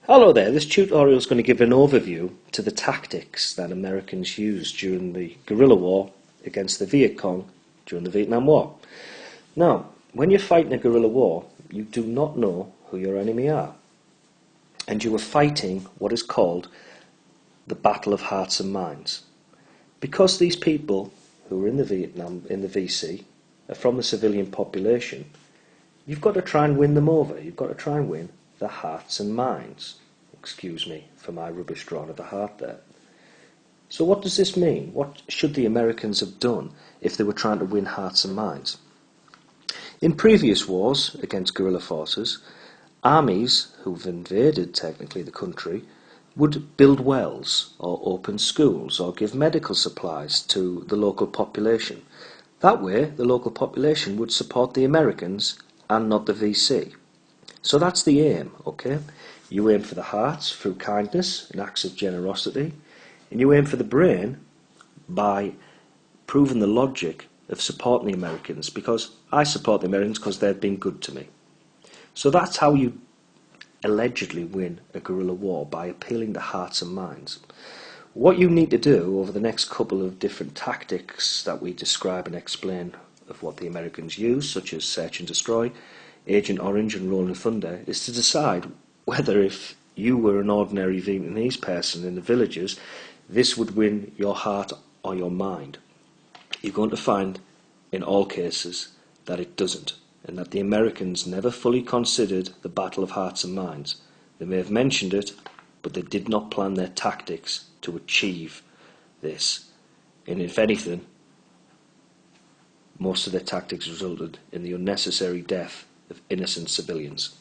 Hello there, this tutorial is going to give an overview to the tactics that Americans used during the guerrilla war against the Viet Cong during the Vietnam War. Now, when you're fighting a guerrilla war, you do not know who your enemy are. And you are fighting what is called the Battle of Hearts and Minds. Because these people who were in the VC, are from the civilian population, you've got to try and win them over. You've got to try and win the hearts and minds. Excuse me for my rubbish drawing of the heart there. So what does this mean? What should the Americans have done if they were trying to win hearts and minds? In previous wars against guerrilla forces, armies who've invaded technically the country would build wells or open schools or give medical supplies to the local population. That way the local population would support the Americans and not the VC. So that's the aim, okay? You aim for the hearts through kindness and acts of generosity, and you aim for the brain by proving the logic of supporting the Americans, because I support the Americans because they've been good to me. So that's how you allegedly win a guerrilla war, by appealing the hearts and minds. What you need to do over the next couple of different tactics that we describe and explain of what the Americans use, such as Search and Destroy, Agent Orange and Rolling Thunder, is to decide whether, if you were an ordinary Vietnamese person in the villages, this would win your heart or your mind. You're going to find in all cases that it doesn't, and that the Americans never fully considered the Battle of Hearts and Minds. They may have mentioned it, but they did not plan their tactics to achieve this. And if anything, most of their tactics resulted in the unnecessary death of innocent civilians.